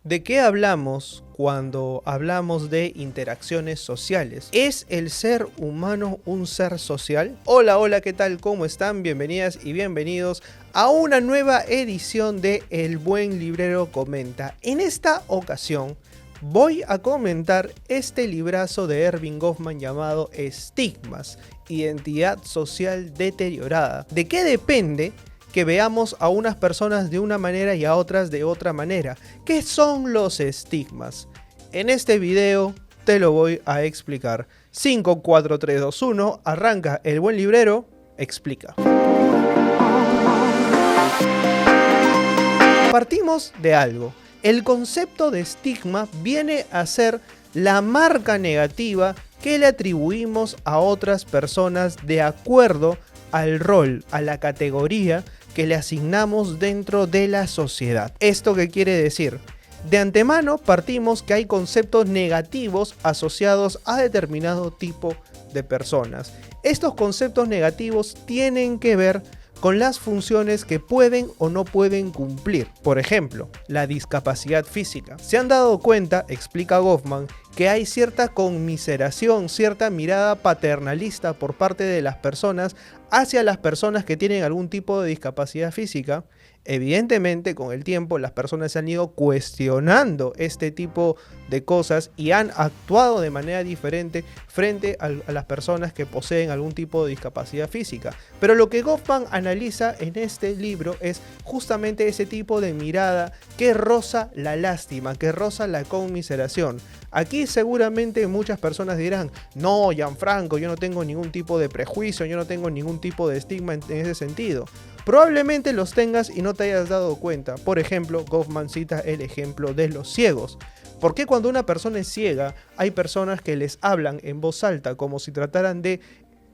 ¿De qué hablamos cuando hablamos de interacciones sociales? ¿Es el ser humano un ser social? Hola, hola, ¿qué tal? ¿Cómo están? Bienvenidas y bienvenidos a una nueva edición de El Buen Librero Comenta. En esta ocasión voy a comentar este librazo de Erving Goffman llamado Estigmas, Identidad Social Deteriorada. ¿De qué depende que veamos a unas personas de una manera y a otras de otra manera? ¿Qué son los estigmas? En este video te lo voy a explicar. 5, 4, 3, 2, 1, arranca El Buen Librero, explica. Partimos de algo. El concepto de estigma viene a ser la marca negativa que le atribuimos a otras personas de acuerdo al rol, a la categoría que le asignamos dentro de la sociedad. ¿Esto qué quiere decir? De antemano partimos que hay conceptos negativos asociados a determinado tipo de personas. Estos conceptos negativos tienen que ver con las funciones que pueden o no pueden cumplir. Por ejemplo, la discapacidad física. Se han dado cuenta, explica Goffman, que hay cierta conmiseración, cierta mirada paternalista por parte de las personas hacia las personas que tienen algún tipo de discapacidad física. Evidentemente, con el tiempo, las personas se han ido cuestionando este tipo de cosas y han actuado de manera diferente frente a las personas que poseen algún tipo de discapacidad física. Pero lo que Goffman analiza en este libro es justamente ese tipo de mirada que roza la lástima, que roza la conmiseración. Aquí seguramente muchas personas dirán: no, Gianfranco, yo no tengo ningún tipo de prejuicio, yo no tengo ningún tipo de estigma en ese sentido. Probablemente los tengas y no te hayas dado cuenta. Por ejemplo, Goffman cita el ejemplo de los ciegos. ¿Por qué cuando una persona es ciega hay personas que les hablan en voz alta como si trataran de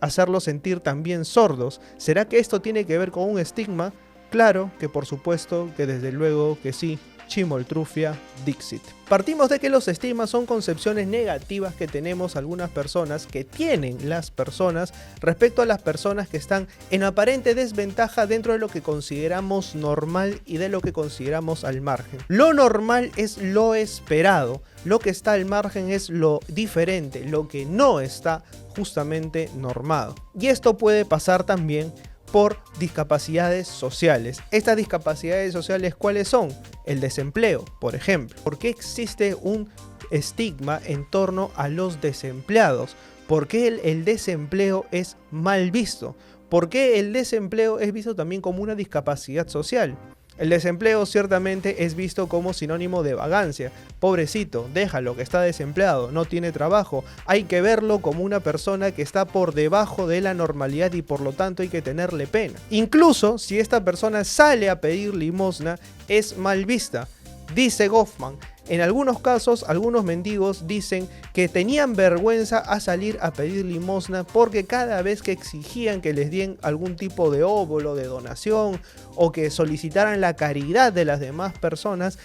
hacerlos sentir también sordos? ¿Será que esto tiene que ver con un estigma? Claro que por supuesto que desde luego que sí. Chimoltrufia Dixit. Partimos de que los estigmas son concepciones negativas que tenemos algunas personas, que tienen las personas respecto a las personas que están en aparente desventaja dentro de lo que consideramos normal y de lo que consideramos al margen. Lo normal es lo esperado, lo que está al margen es lo diferente, lo que no está justamente normado. Y esto puede pasar también por discapacidades sociales. Estas discapacidades sociales, ¿cuáles son? El desempleo, por ejemplo. ¿Por qué existe un estigma en torno a los desempleados? ¿Por qué el desempleo es mal visto? ¿Por qué el desempleo es visto también como una discapacidad social? El desempleo ciertamente es visto como sinónimo de vagancia. Pobrecito, déjalo, que está desempleado, no tiene trabajo. Hay que verlo como una persona que está por debajo de la normalidad y por lo tanto hay que tenerle pena. Incluso si esta persona sale a pedir limosna, es mal vista. Dice Goffman, en algunos casos, algunos mendigos dicen que tenían vergüenza a salir a pedir limosna porque cada vez que exigían que les den algún tipo de óvulo, de donación o que solicitaran la caridad de las demás personas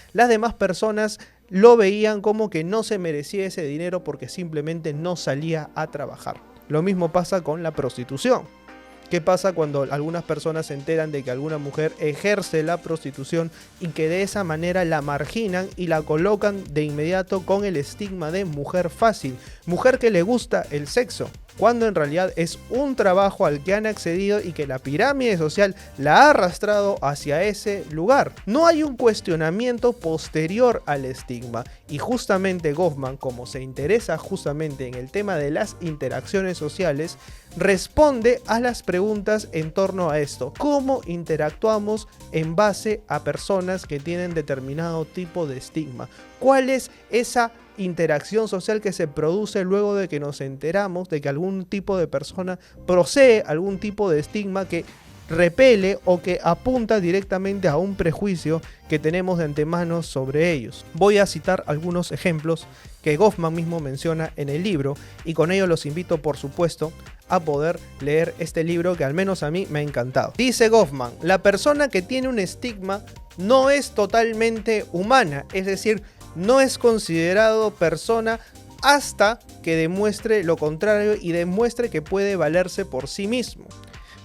lo veían como que no se merecía ese dinero porque simplemente no salía a trabajar. Lo mismo pasa con la prostitución. ¿Qué pasa cuando algunas personas se enteran de que alguna mujer ejerce la prostitución y que de esa manera la marginan y la colocan de inmediato con el estigma de mujer fácil, mujer que le gusta el sexo, cuando en realidad es un trabajo al que han accedido y que la pirámide social la ha arrastrado hacia ese lugar? No hay un cuestionamiento posterior al estigma y justamente Goffman, como se interesa justamente en el tema de las interacciones sociales, responde a las preguntas en torno a esto. ¿Cómo interactuamos en base a personas que tienen determinado tipo de estigma? ¿Cuál es esa interacción social que se produce luego de que nos enteramos de que algún tipo de persona posee algún tipo de estigma que repele o que apunta directamente a un prejuicio que tenemos de antemano sobre ellos? Voy a citar algunos ejemplos que Goffman mismo menciona en el libro y con ello los invito por supuesto a poder leer este libro que al menos a mí me ha encantado. Dice Goffman, la persona que tiene un estigma no es totalmente humana, es decir, no es considerado persona hasta que demuestre lo contrario y demuestre que puede valerse por sí mismo.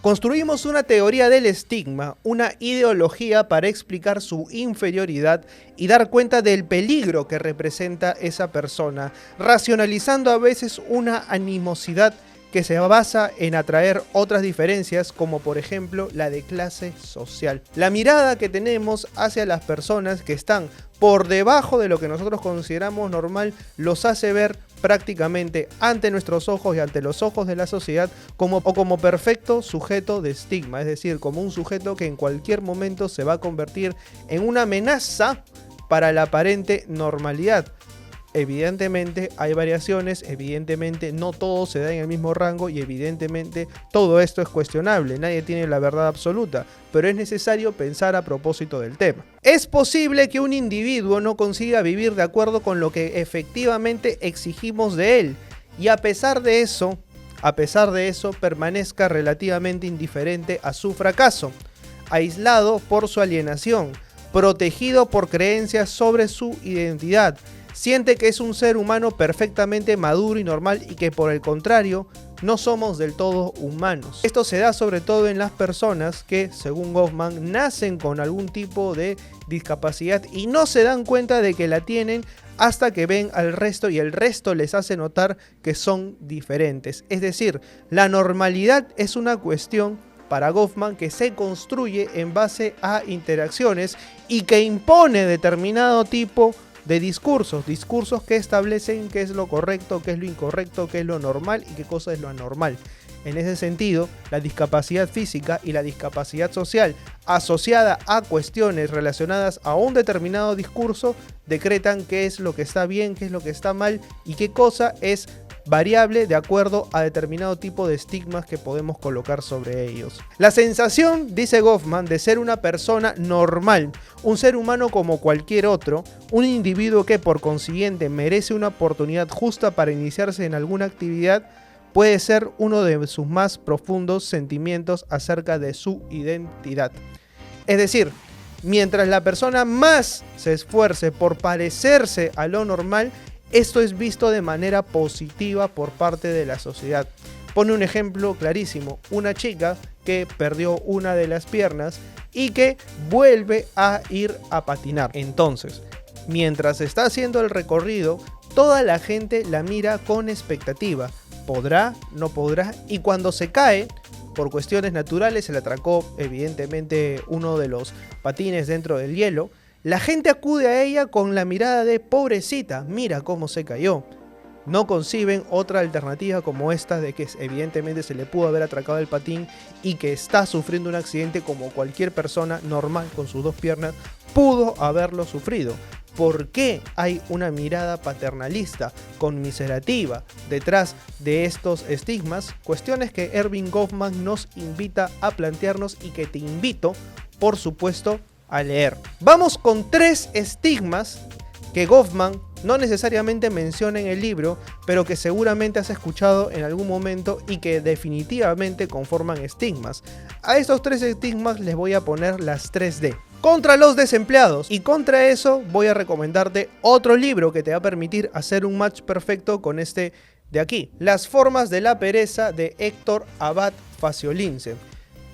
Construimos una teoría del estigma, una ideología para explicar su inferioridad y dar cuenta del peligro que representa esa persona, racionalizando a veces una animosidad que se basa en atraer otras diferencias, como por ejemplo la de clase social. La mirada que tenemos hacia las personas que están por debajo de lo que nosotros consideramos normal los hace ver prácticamente ante nuestros ojos y ante los ojos de la sociedad como perfecto sujeto de estigma, es decir, como un sujeto que en cualquier momento se va a convertir en una amenaza para la aparente normalidad. Evidentemente hay variaciones, evidentemente no todo se da en el mismo rango y evidentemente todo esto es cuestionable, nadie tiene la verdad absoluta, pero es necesario pensar a propósito del tema. Es posible que un individuo no consiga vivir de acuerdo con lo que efectivamente exigimos de él y a pesar de eso permanezca relativamente indiferente a su fracaso, aislado por su alienación, protegido por creencias sobre su identidad. Siente que es un ser humano perfectamente maduro y normal y que por el contrario no somos del todo humanos. Esto se da sobre todo en las personas que, según Goffman, nacen con algún tipo de discapacidad y no se dan cuenta de que la tienen hasta que ven al resto y el resto les hace notar que son diferentes. Es decir, la normalidad es una cuestión para Goffman que se construye en base a interacciones y que impone determinado tipo de discursos que establecen qué es lo correcto, qué es lo incorrecto, qué es lo normal y qué cosa es lo anormal. En ese sentido, la discapacidad física y la discapacidad social asociada a cuestiones relacionadas a un determinado discurso decretan qué es lo que está bien, qué es lo que está mal y qué cosa es variable de acuerdo a determinado tipo de estigmas que podemos colocar sobre ellos. La sensación, dice Goffman, de ser una persona normal, un ser humano como cualquier otro, un individuo que por consiguiente merece una oportunidad justa para iniciarse en alguna actividad, puede ser uno de sus más profundos sentimientos acerca de su identidad. Es decir, mientras la persona más se esfuerce por parecerse a lo normal, esto es visto de manera positiva por parte de la sociedad. Pone un ejemplo clarísimo, una chica que perdió una de las piernas y que vuelve a ir a patinar. Entonces, mientras está haciendo el recorrido, toda la gente la mira con expectativa. ¿Podrá? ¿No podrá? Y cuando se cae, por cuestiones naturales, se le atracó evidentemente uno de los patines dentro del hielo, la gente acude a ella con la mirada de pobrecita, mira cómo se cayó. No conciben otra alternativa como esta de que evidentemente se le pudo haber atracado el patín y que está sufriendo un accidente como cualquier persona normal con sus dos piernas pudo haberlo sufrido. ¿Por qué hay una mirada paternalista, conmiserativa, detrás de estos estigmas? Cuestiones que Erving Goffman nos invita a plantearnos y que te invito, por supuesto, a leer. Vamos con 3 estigmas que Goffman no necesariamente menciona en el libro, pero que seguramente has escuchado en algún momento y que definitivamente conforman estigmas. A estos 3 estigmas les voy a poner las 3D. Contra los desempleados, y contra eso voy a recomendarte otro libro que te va a permitir hacer un match perfecto con este de aquí. Las formas de la pereza, de Héctor Abad Faciolince.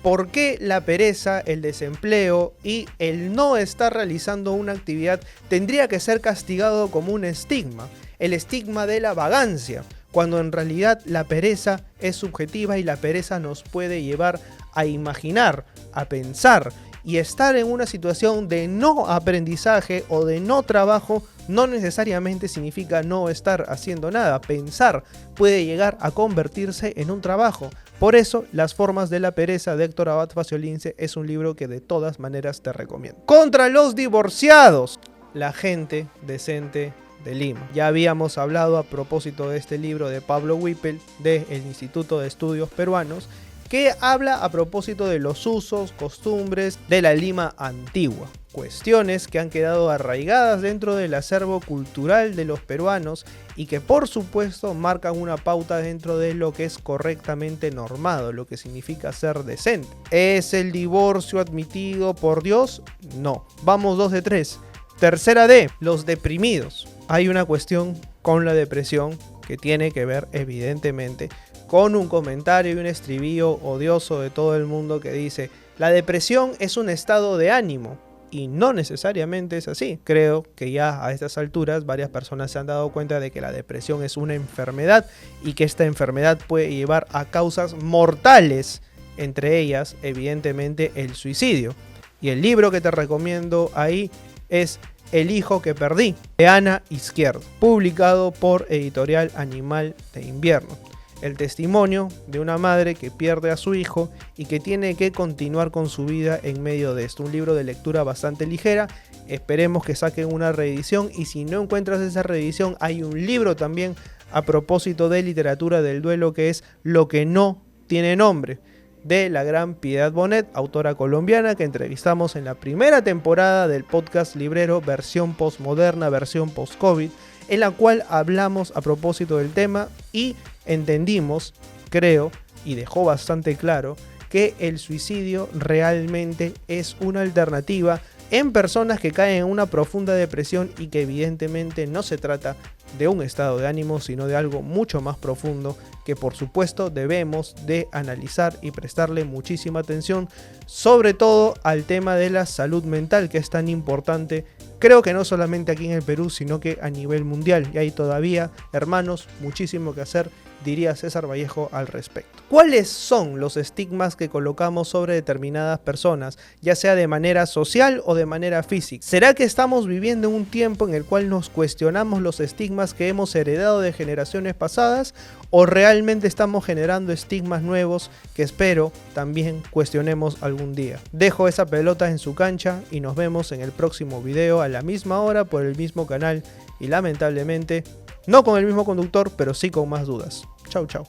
¿Por qué la pereza, el desempleo y el no estar realizando una actividad tendría que ser castigado como un estigma? El estigma de la vagancia, cuando en realidad la pereza es subjetiva y la pereza nos puede llevar a imaginar, a pensar y estar en una situación de no aprendizaje o de no trabajo no necesariamente significa no estar haciendo nada. Pensar puede llegar a convertirse en un trabajo. Por eso, Las formas de la pereza de Héctor Abad Faciolince es un libro que de todas maneras te recomiendo. Contra los divorciados, La gente decente de Lima. Ya habíamos hablado a propósito de este libro de Pablo Whipple del Instituto de Estudios Peruanos, que habla a propósito de los usos, costumbres de la Lima antigua. Cuestiones que han quedado arraigadas dentro del acervo cultural de los peruanos y que por supuesto marcan una pauta dentro de lo que es correctamente normado, lo que significa ser decente. ¿Es el divorcio admitido por Dios? No. Vamos 2 de 3. Tercera D, los deprimidos. Hay una cuestión con la depresión que tiene que ver evidentemente con un comentario y un estribillo odioso de todo el mundo que dice: la depresión es un estado de ánimo. Y no necesariamente es así. Creo que ya a estas alturas varias personas se han dado cuenta de que la depresión es una enfermedad y que esta enfermedad puede llevar a causas mortales, entre ellas evidentemente el suicidio. Y el libro que te recomiendo ahí es El hijo que perdí, de Ana Izquierdo, publicado por Editorial Animal de Invierno. El testimonio de una madre que pierde a su hijo y que tiene que continuar con su vida en medio de esto. Un libro de lectura bastante ligera. Esperemos que saquen una reedición, y si no encuentras esa reedición, hay un libro también a propósito de literatura del duelo, que es Lo que no tiene nombre, de la gran Piedad Bonet, autora colombiana que entrevistamos en la primera temporada del podcast librero, versión postmoderna, versión post-COVID, en la cual hablamos a propósito del tema y entendimos, creo, y dejó bastante claro, que el suicidio realmente es una alternativa en personas que caen en una profunda depresión, y que evidentemente no se trata de un estado de ánimo, sino de algo mucho más profundo que por supuesto debemos de analizar y prestarle muchísima atención, sobre todo al tema de la salud mental, que es tan importante. Creo que no solamente aquí en el Perú, sino que a nivel mundial. Y hay todavía, hermanos, muchísimo que hacer, diría César Vallejo al respecto. ¿Cuáles son los estigmas que colocamos sobre determinadas personas, ya sea de manera social o de manera física? ¿Será que estamos viviendo un tiempo en el cual nos cuestionamos los estigmas que hemos heredado de generaciones pasadas, o realmente estamos generando estigmas nuevos que espero también cuestionemos algún día? Dejo esa pelota en su cancha y nos vemos en el próximo video a la misma hora por el mismo canal, y lamentablemente no con el mismo conductor, pero sí con más dudas. Chau, chau.